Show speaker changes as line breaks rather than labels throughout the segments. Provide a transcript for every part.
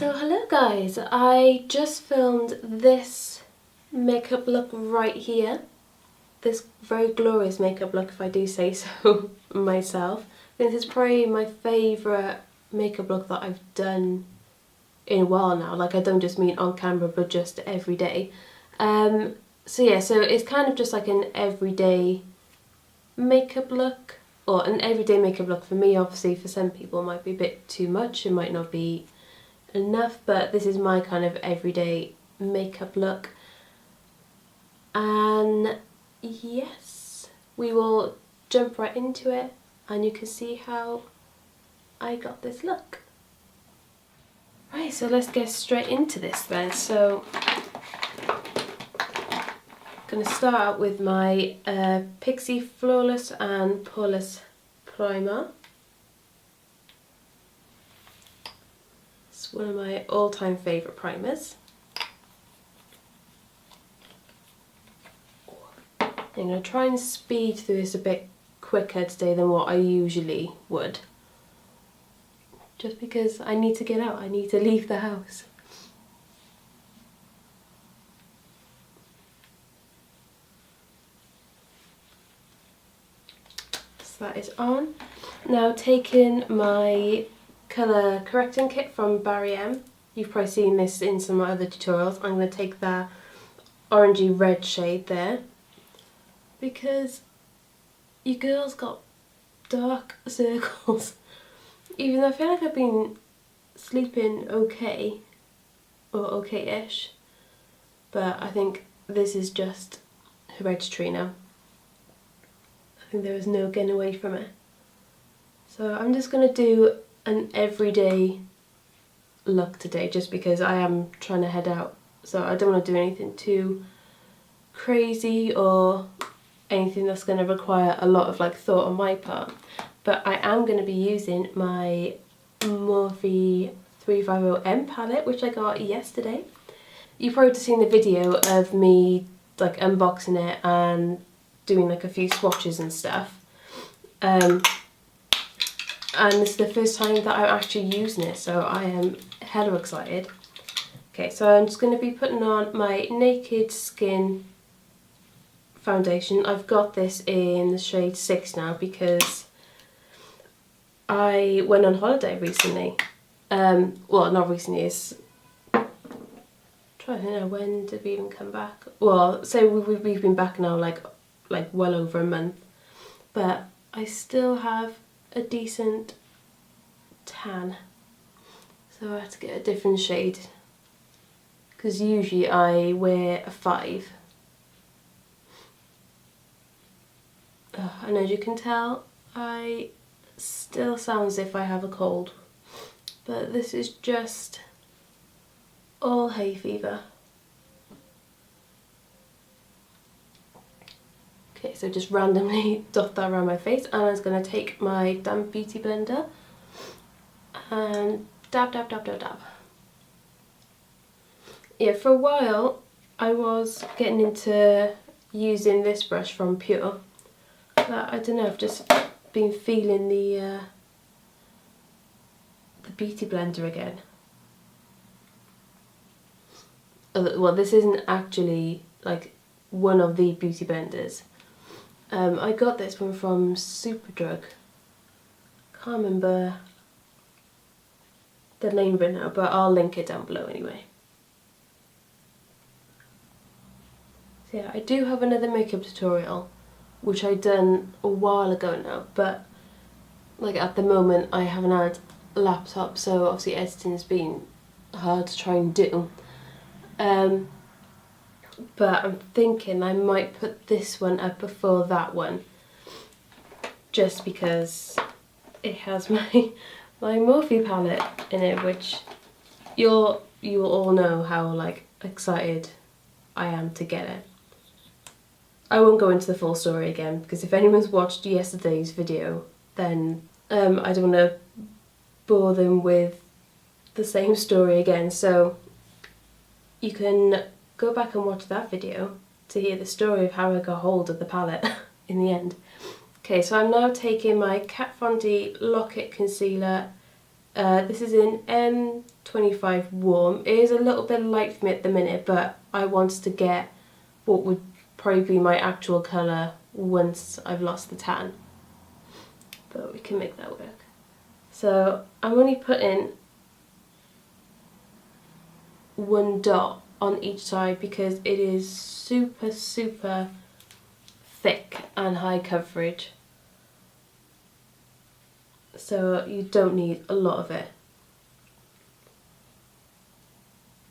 So hello guys, I just filmed this makeup look right here. This very glorious makeup look, if I do say so myself. This is probably my favourite makeup look that I've done in a while now. Like, I don't just mean on camera but just every day. So it's kind of just like an everyday makeup look, or an everyday makeup look for me. Obviously for some people it might be a bit too much, it might not be enough, but this is my kind of everyday makeup look. And yes, we will jump right into it and you can see how I got this look. Right, so let's get straight into this then. So I'm going to start out with my Pixi Flawless and Poreless Primer. It's one of my all-time favourite primers. I'm going to try and speed through this a bit quicker today than what I usually would. Just because I need to get out, I need to leave the house. So that is on. Now taking my colour correcting kit from Barry M. You've probably seen this in some of my other tutorials. I'm going to take that orangey red shade there, because you girls got dark circles. Even though I feel like I've been sleeping okay, or okay-ish, but I think this is just hereditary now. I think there is no getting away from it. So I'm just going to do an everyday look today, just because I am trying to head out, so I don't want to do anything too crazy or anything that's going to require a lot of thought on my part. But I am going to be using my Morphe 350M palette, which I got yesterday. You've probably seen the video of me unboxing it and doing a few swatches and stuff. And this is the first time that I'm actually using it, so I am hella excited. Okay, so I'm just going to be putting on my Naked Skin foundation. I've got this in the shade 6 now because I went on holiday recently. Well, not recently, it's... I'm trying to know, when did we even come back? Well, say we've been back now like well over a month, but I still have a decent tan, so I had to get a different shade because usually I wear a 5. And as you can tell, I still sound as if I have a cold, but this is just all hay fever. Okay, so just randomly dot that around my face, and I was going to take my damp beauty blender and dab, dab, dab, dab, dab. Yeah, for a while I was getting into using this brush from Pur, but I don't know, I've just been feeling the beauty blender again. Well, this isn't actually one of the beauty blenders. I got this one from Superdrug. Can't remember the name of it now, but I'll link it down below anyway. So yeah, I do have another makeup tutorial which I done a while ago now, but at the moment I haven't had a laptop, so obviously editing's been hard to try and do. But I'm thinking I might put this one up before that one, just because it has my Morphe palette in it, which you will all know how excited I am to get it. I won't go into the full story again, because if anyone's watched yesterday's video, then I don't want to bore them with the same story again, so you can go back and watch that video to hear the story of how I got hold of the palette in the end. Okay, so I'm now taking my Kat Von D Lock-It Concealer This is in M25 Warm. It is a little bit light for me at the minute, but I wanted to get what would probably be my actual colour once I've lost the tan. But we can make that work. So I'm only putting one dot on each side because it is super, super thick and high coverage. So you don't need a lot of it.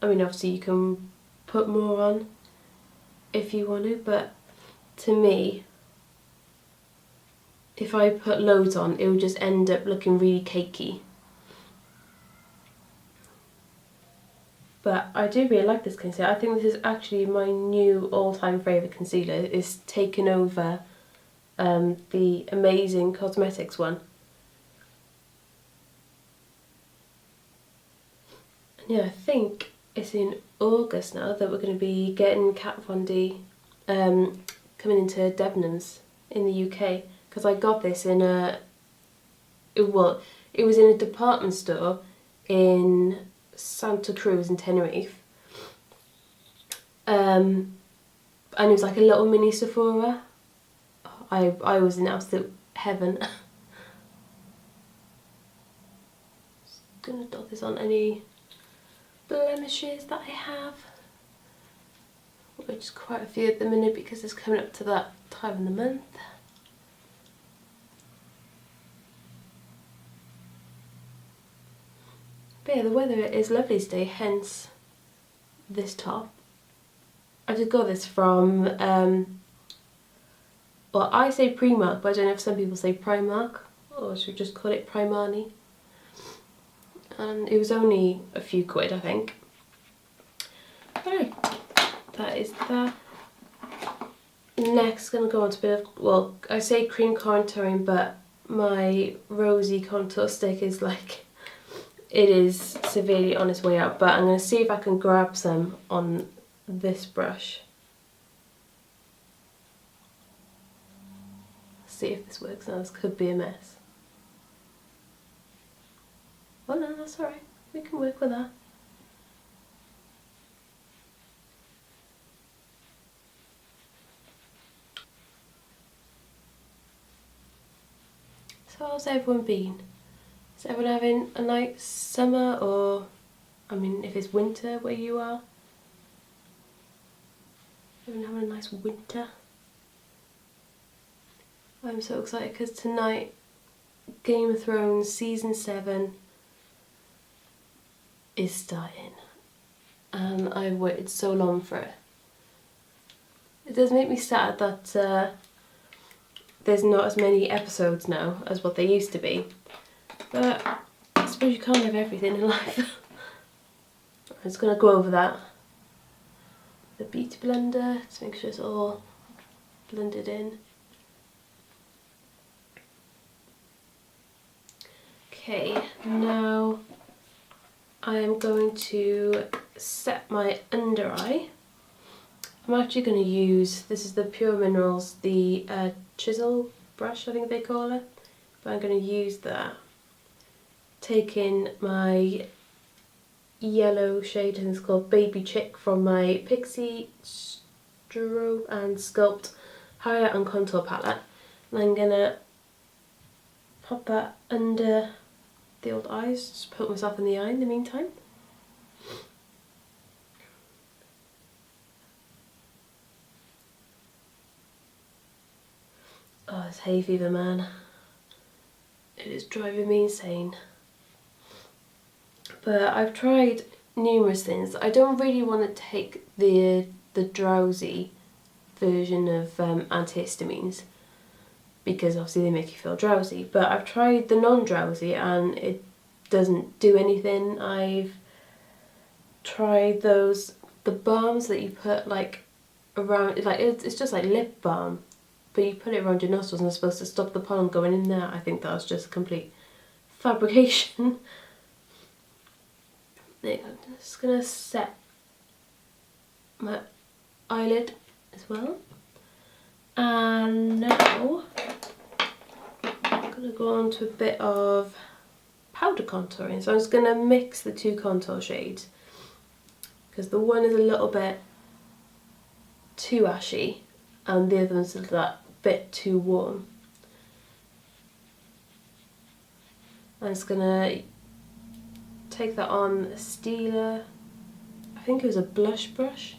I mean, obviously you can put more on if you want to, but to me, if I put loads on, it will just end up looking really cakey. But I do really like this concealer. I think this is actually my new all-time favourite concealer. It's taken over the Amazing Cosmetics one. And yeah, I think it's in August now that we're going to be getting Kat Von D coming into Debenhams in the UK. Because I got this in it was in a department store in Santa Cruz in Tenerife. And it was like a little mini Sephora. I was in absolute heaven. Just gonna dot this on any blemishes that I have, which is quite a few at the minute because it's coming up to that time of the month. But yeah, the weather is lovely today, hence this top. I just got this from, well, I say Primark, but I don't know if some people say Primark, or should we just call it Primani. And it was only a few quid, I think. Right, that is that. Next, going to go on to a bit of, well, I say cream contouring, but my Rosie contour stick is like, it is severely on its way out, but I'm going to see if I can grab some on this brush. See if this works. Now this could be a mess. Oh no, that's alright. We can work with that. So how's everyone been? Is everyone having a nice summer, or, I mean, if it's winter where you are? Everyone having a nice winter? I'm so excited because tonight, Game of Thrones Season 7 is starting. And I've waited so long for it. It does make me sad that there's not as many episodes now as what there used to be. But I suppose you can't have everything in life. I'm just going to go over that. The beauty blender to make sure it's all blended in. Okay, now I am going to set my under eye. I'm actually going to use, this is the Pur Minerals, the chisel brush I think they call it. But I'm going to use that. Taking my yellow shade, and it's called Baby Chick, from my Pixi Strobe and Sculpt Highlight and Contour palette. And I'm going to pop that under the old eyes, just poke myself in the eye in the meantime. Oh, it's hay fever, man. It is driving me insane. But I've tried numerous things. I don't really want to take the drowsy version of antihistamines, because obviously they make you feel drowsy, but I've tried the non-drowsy and it doesn't do anything. I've tried the balms that you put like around, like it's just like lip balm, but you put it around your nostrils and it's supposed to stop the pollen going in there. I think that was just complete fabrication. There you go. I'm just going to set my eyelid as well. And now I'm going to go on to a bit of powder contouring. So I'm just going to mix the two contour shades because the one is a little bit too ashy and the other one's that bit too warm. I'm just going to take that on a Stila, I think it was a blush brush.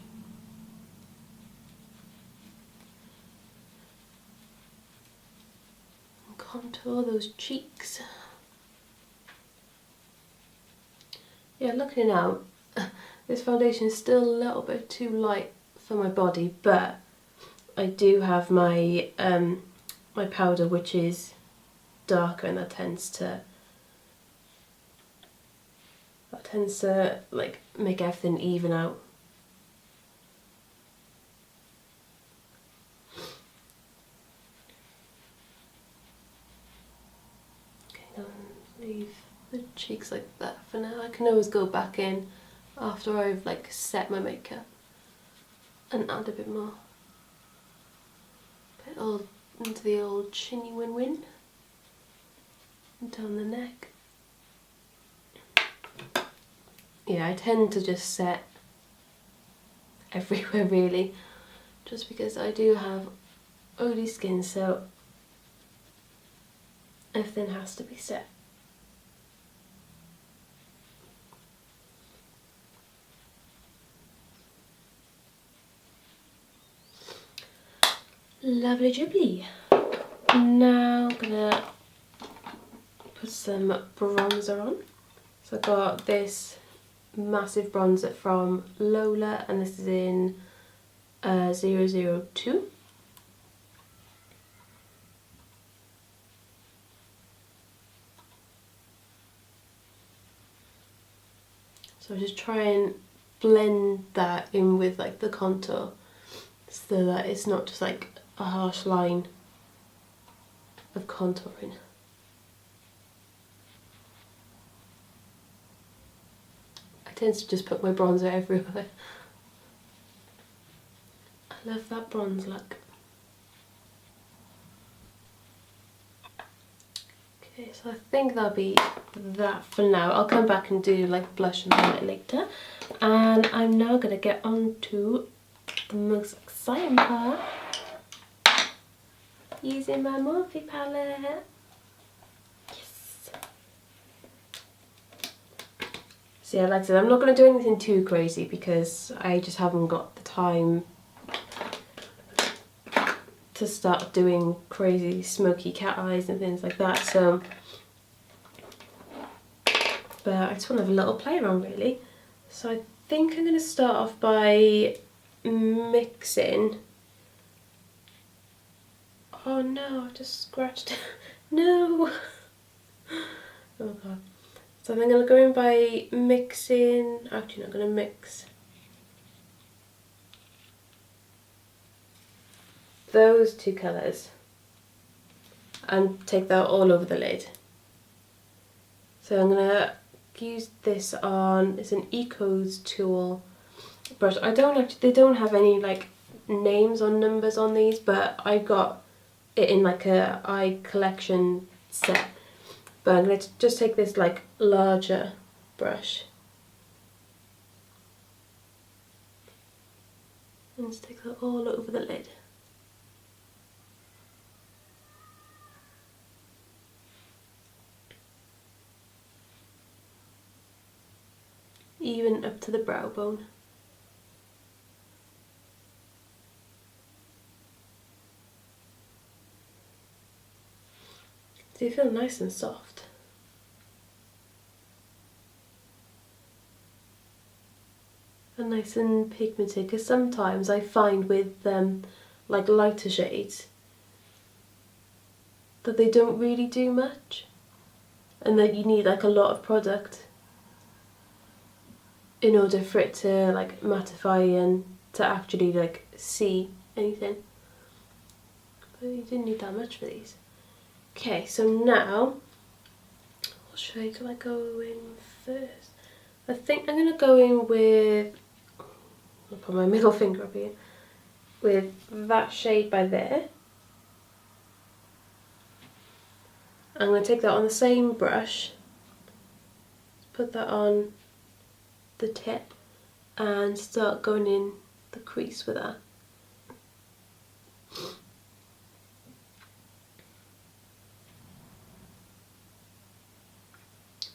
And contour those cheeks. Yeah, looking now, this foundation is still a little bit too light for my body, but I do have my my powder which is darker, and that tends to like make everything even out. Okay, now leave the cheeks like that for now. I can always go back in after I've like set my makeup and add a bit more. Put it all into the old chinny win-win and down the neck. Yeah, I tend to just set everywhere really, just because I do have oily skin, so everything has to be set. Lovely jubbly. Now I'm gonna put some bronzer on. So I got this massive bronzer from Lola, and this is in 002. So I just try and blend that in with like the contour, so that it's not just like a harsh line of contouring. I tend to just put my bronzer everywhere. I love that bronze look. Okay, so I think that'll be that for now. I'll come back and do like blush and highlight later. And I'm now going to get on to the most exciting part, using my Morphe palette. Yes. So yeah, like I said, I'm not going to do anything too crazy because I just haven't got the time to start doing crazy smoky cat eyes and things like that. So, but I just want to have a little play around really. So I think I'm going to start off by mixing. Oh no, I just scratched. No! Oh god. So I'm going to go in by mixing. Actually, not going to mix those two colours and take that all over the lid. So I'm going to use this on, it's an Eco's tool brush. They don't have any like names or numbers on these, but I got it in like a eye collection set. But I'm going to just take this like larger brush and stick that all over the lid. Even up to the brow bone. Do you feel nice and soft? And nice and pigmented, because sometimes I find with like lighter shades that they don't really do much, and that you need like a lot of product in order for it to like mattify and to actually like see anything. But you didn't need that much for these. Okay, so now what shade do I go in first? I think I'm gonna go in with, I'll put my middle finger up here, with that shade by there. I'm going to take that on the same brush put that on the tip and start going in the crease with that.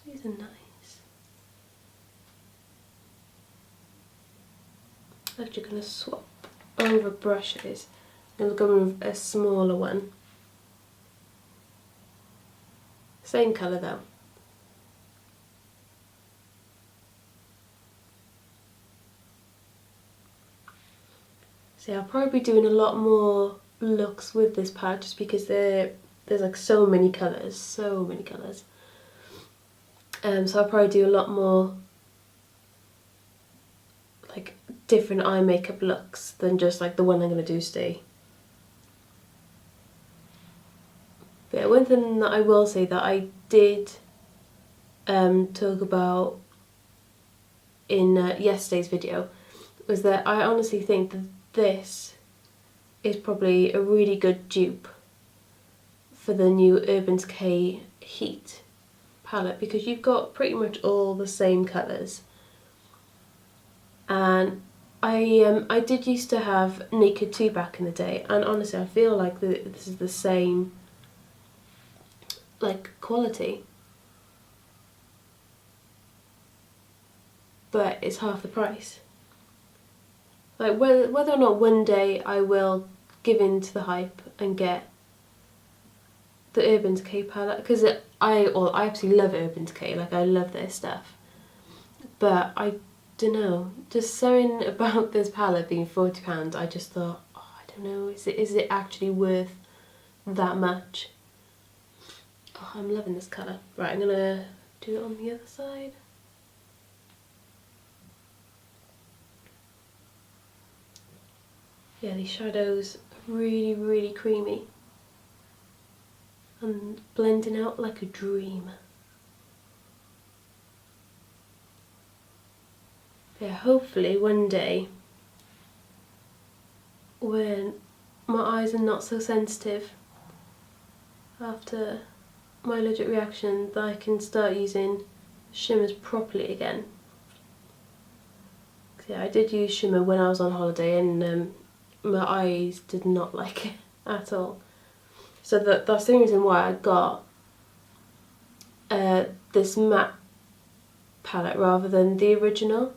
These are nice. I'm actually going to swap over brushes. I'm going to go with a smaller one. Same colour though. See, I'll probably be doing a lot more looks with this palette just because there's like so many colours, so many colours. So I'll probably do a lot more like different eye makeup looks than just like the one I'm going to do today. But yeah, one thing that I will say that I did talk about in yesterday's video was that I honestly think that this is probably a really good dupe for the new Urban Decay Heat palette, because you've got pretty much all the same colours. And I did used to have Naked 2 back in the day, and honestly I feel like this is the same like quality, but it's half the price. Like whether or not one day I will give in to the hype and get the Urban Decay palette, because I absolutely love Urban Decay, like I love their stuff, but I don't know, just something about this palette being £40, I just thought, oh, I don't know, is it actually worth that much? Oh, I'm loving this colour. Right, I'm gonna do it on the other side. Yeah, these shadows are really, really creamy and blending out like a dream. Yeah, hopefully one day when my eyes are not so sensitive after my allergic reaction, that I can start using shimmers properly again. Yeah, I did use shimmer when I was on holiday, and my eyes did not like it at all. So that's the reason why I got this matte palette rather than the original.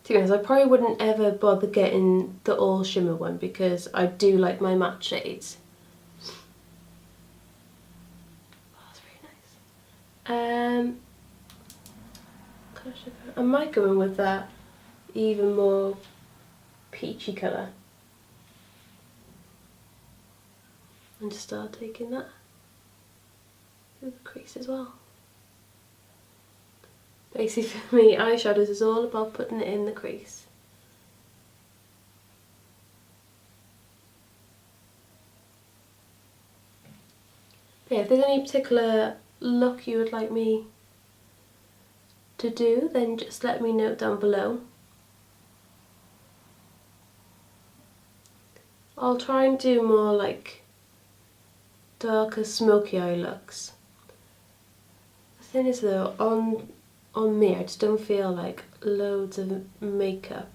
To be honest, I probably wouldn't ever bother getting the all shimmer one because I do like my matte shades. Oh, that's very nice. Gosh, I might go in with that even more peachy colour and just start taking that through the crease as well. Basically for me, eyeshadows is all about putting it in the crease. But yeah, if there's any particular look you would like me to do, then just let me know down below. I'll try and do more like darker smoky eye looks. The thing is though, on me I just don't feel like loads of makeup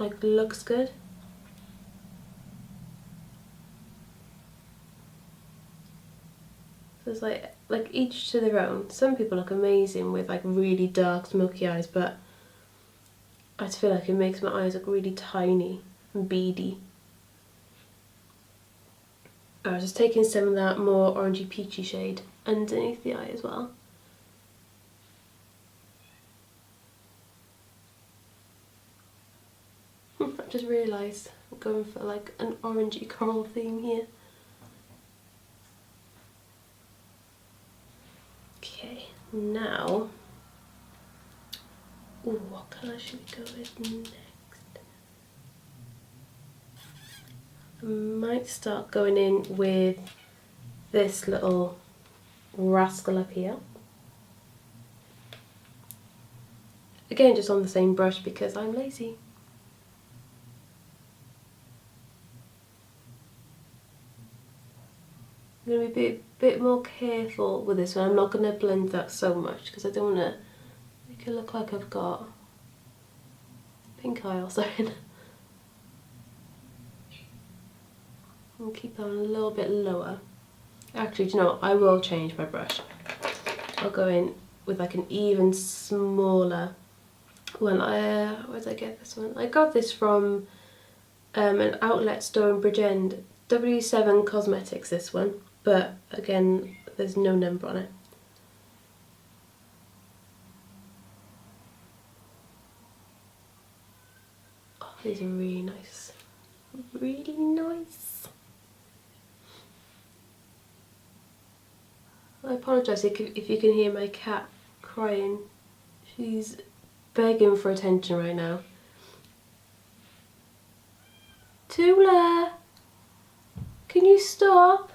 like looks good. So it's like each to their own. Some people look amazing with like really dark smoky eyes, but I just feel like it makes my eyes look really tiny and beady. I was just taking some of that more orangey peachy shade underneath the eye as well. I've just realised I'm going for like an orangey coral theme here. Okay, now, ooh, what colour should we go with next? I might start going in with this little rascal up here. Again, just on the same brush because I'm lazy. I'm going to be a bit more careful with this one. I'm not going to blend that so much because I don't want to make it look like I've got pink eye or something. I'll keep that a little bit lower. Actually, do you know what? I will change my brush. I'll go in with like an even smaller one. Where did I get this one? I got this from an outlet store in Bridgend. W7 Cosmetics, this one. But again, there's no number on it. Oh, these are really nice. Really nice. I apologise if you can hear my cat crying. She's begging for attention right now. Tula! Can you stop?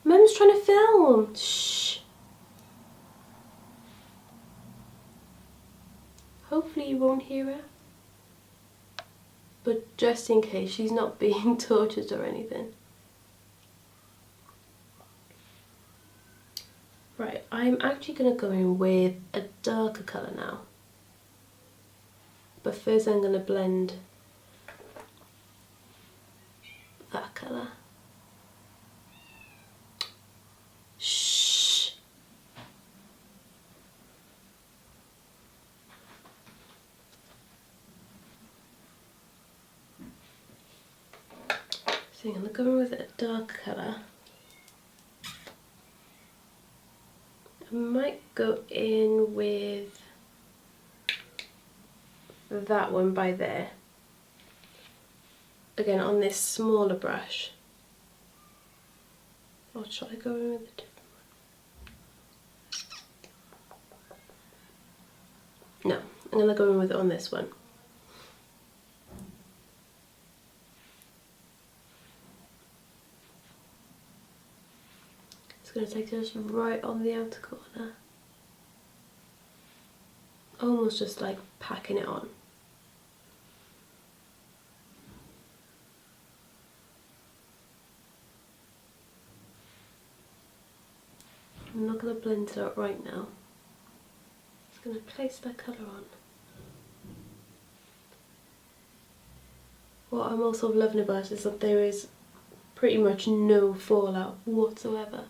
Mum's trying to film. Shh. Hopefully you won't hear her. But just in case, she's not being tortured or anything. Right, I'm actually going to go in with a darker colour now. But first I'm going to blend that colour. Shh. So I'm going to go in with a dark colour. I might go in with that one by there. Again, on this smaller brush. Or should I go in with a different one? No, I'm going to go in with it on this one. It's going to take just right on the outer corner. Almost just like packing it on. I'm not going to blend it out right now. Just going to place that colour on. What I'm also loving about it is that there is pretty much no fallout whatsoever.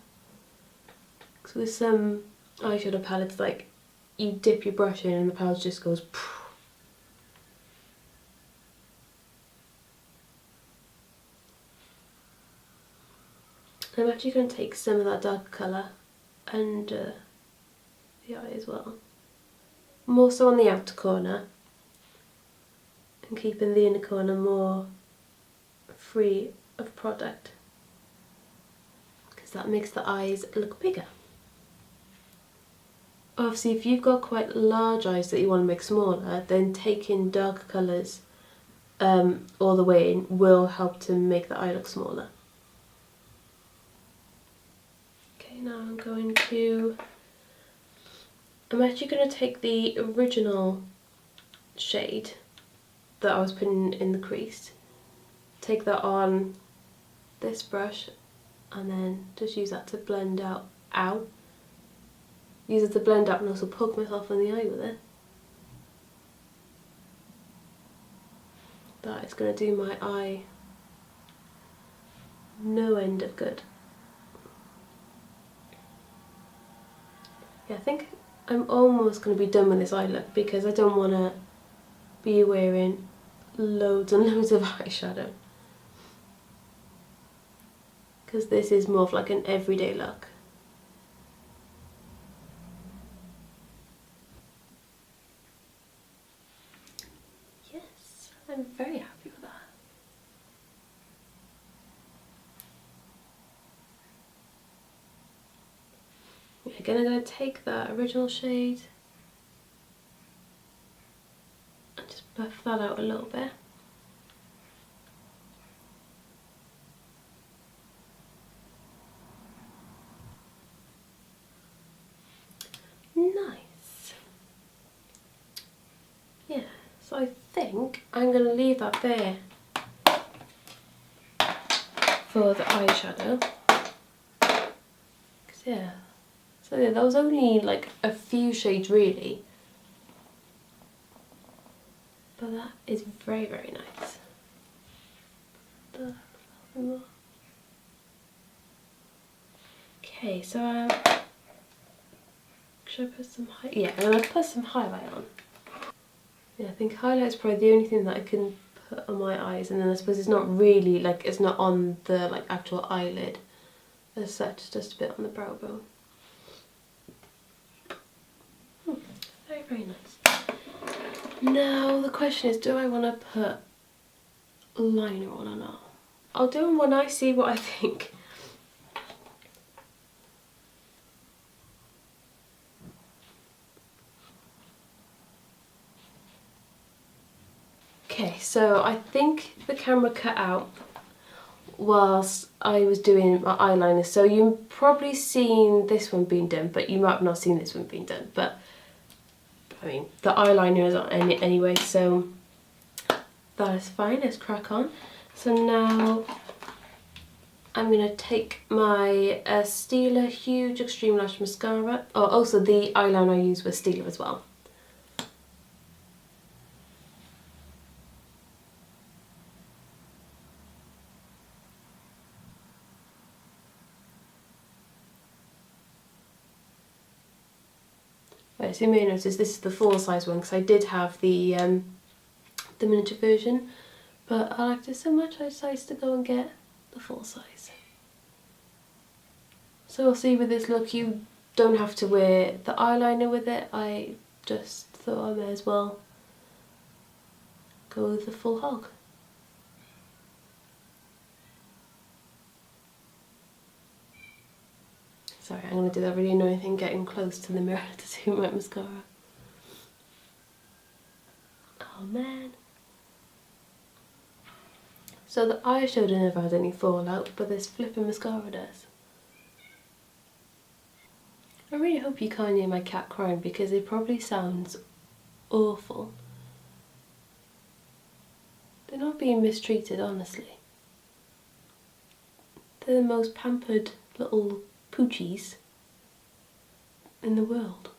So with some eyeshadow palettes, like, you dip your brush in and the palette just goes poof. I'm actually going to take some of that darker colour under the eye as well. More so on the outer corner, and keeping the inner corner more free of product, because that makes the eyes look bigger. Obviously, if you've got quite large eyes that you want to make smaller, then taking darker colours all the way in will help to make the eye look smaller. Okay, now I'm actually going to take the original shade that I was putting in the crease, take that on this brush, and then just use that to blend out. Use it to blend out and also poke myself in the eye with it. That is going to do my eye no end of good. Yeah, I think I'm almost going to be done with this eye look because I don't want to be wearing loads and loads of eyeshadow. Because this is more of like an everyday look. Yes, I'm very happy with that. Again, I'm going to take that original shade and just buff that out a little bit. Nice. Yeah, so I think I'm going to leave that there for the eyeshadow. Yeah. So yeah, that was only like a few shades really. But that is very, very nice. Okay, so should I put some yeah, I'm gonna put some highlight on. Yeah, I think highlight is probably the only thing that I can put on my eyes, and then I suppose it's not really like, it's not on the like actual eyelid as such, it's just a bit on the brow bone. Very, very nice. Now the question is, do I want to put liner on or not? I'll do them when I see what I think. Okay, so I think the camera cut out whilst I was doing my eyeliner, so you've probably seen this one being done, but you might have not seen this one being done. But I mean, the eyeliner is on anyway, so that is fine. Let's crack on. So now I'm going to take my Stila Huge Extreme Lash Mascara. Oh, also the eyeliner I used was Stila as well. Right, so you may notice this is the full size one because I did have the miniature version, but I liked it so much I decided to go and get the full size. So we'll see with this look, you don't have to wear the eyeliner with it. I just thought I may as well go with the full hog. Sorry, I'm going to do that really annoying thing, getting close to the mirror to do my mascara. Oh man. So the eyeshadow never has any fallout, but this flipping mascara does. I really hope you can't hear my cat crying because it probably sounds awful. They're not being mistreated, honestly. They're the most pampered little poochies in the world.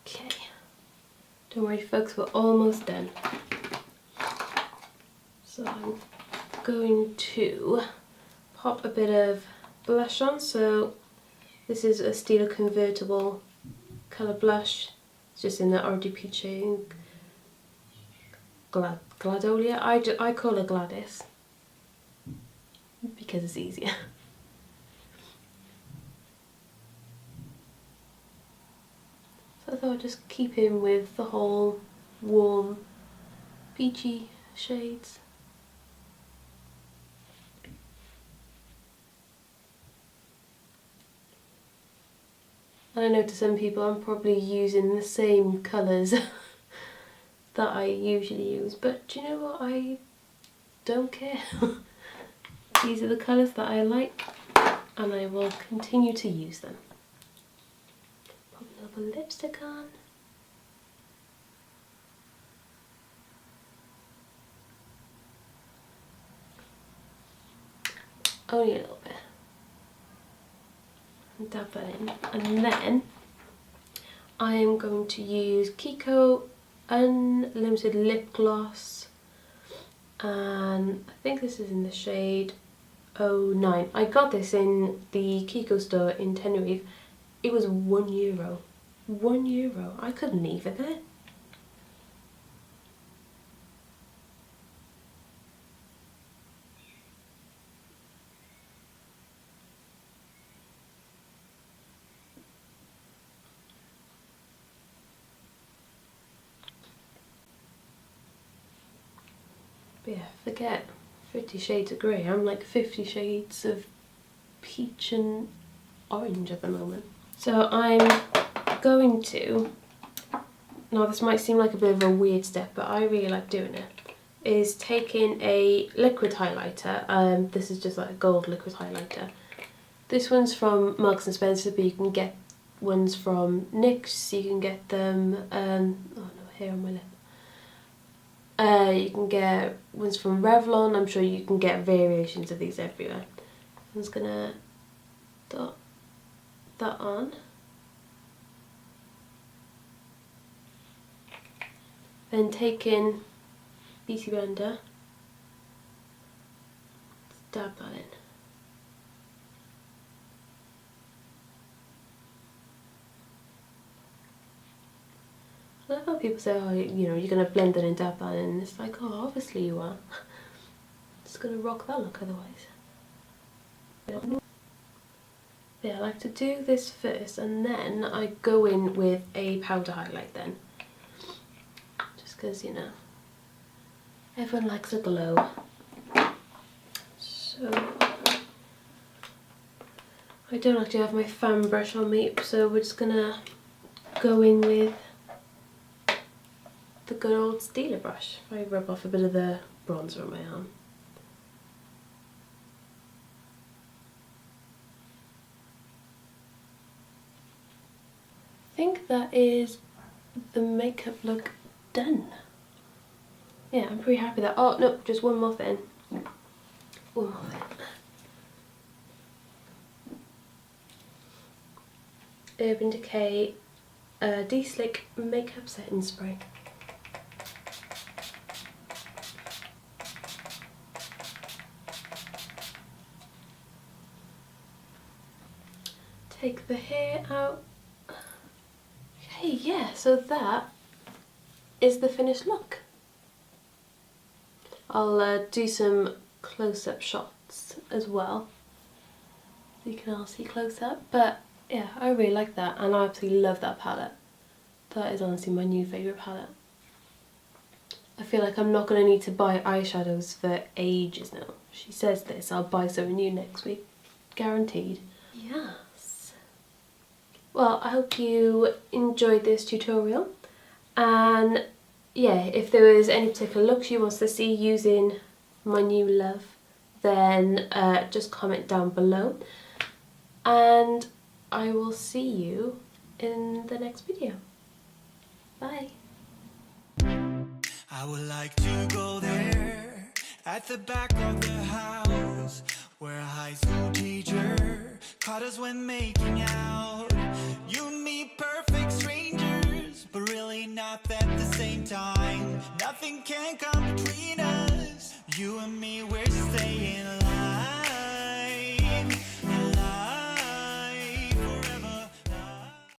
Okay, don't worry folks, we're almost done. So I'm going to pop a bit of blush on. So this is a Stila convertible colour blush. It's just in the RDP shade Gladolia. I call her Gladys because it's easier. So I thought I'd just keep in with the whole warm peachy shades. And I know to some people I'm probably using the same colours that I usually use, but do you know what, I don't care. These are the colours that I like and I will continue to use them. Pop a little bit of lipstick on. Only a little bit. And dab that in. And then I am going to use Kiko Unlimited Lip Gloss, and I think this is in the shade 09. I got this in the Kiko store in Tenerife. It was €1. €1. I couldn't leave it there. But yeah, forget 50 shades of grey. I'm like 50 shades of peach and orange at the moment. So I'm going to, now this might seem like a bit of a weird step, but I really like doing it, is taking a liquid highlighter. This is just like a gold liquid highlighter. This one's from Marks and Spencer, but you can get ones from NYX, you can get them, oh no, hair on my lip. You can get ones from Revlon. I'm sure you can get variations of these everywhere. I'm just gonna dot that on. Then taking Beauty Blender, dab that in. I love how people say, oh, you know, you're going to blend it and dab that in, and it's like, oh, obviously you are. It's going to rock that look otherwise. Yeah, I like to do this first, and then I go in with a powder highlight then. Just because, you know, everyone likes a glow. So, I don't actually have my fan brush on me, so we're just going to go in with the good old Stila brush. If I rub off a bit of the bronzer on my arm. I think that is the makeup look done. Yeah, I'm pretty happy with that. Oh no, just one more thing. One more thing. Urban Decay Deslick Makeup Setting Spray. Take the hair out. Okay, yeah, so that is the finished look. I'll do some close-up shots as well, so you can all see close up. But yeah, I really like that, and I absolutely love that palette. That is honestly my new favourite palette. I feel like I'm not going to need to buy eyeshadows for ages now. She says this, I'll buy something new next week. Guaranteed. Yes. Well, I hope you enjoyed this tutorial, and yeah, if there was any particular looks you want to see using my new love, then just comment down below, and I will see you in the next video. Bye. I would like to go there, at the back of the house, where a high school teacher caught us when making out. You and me, perfect strangers, but really not at the same time. Nothing can come between us. You and me, we're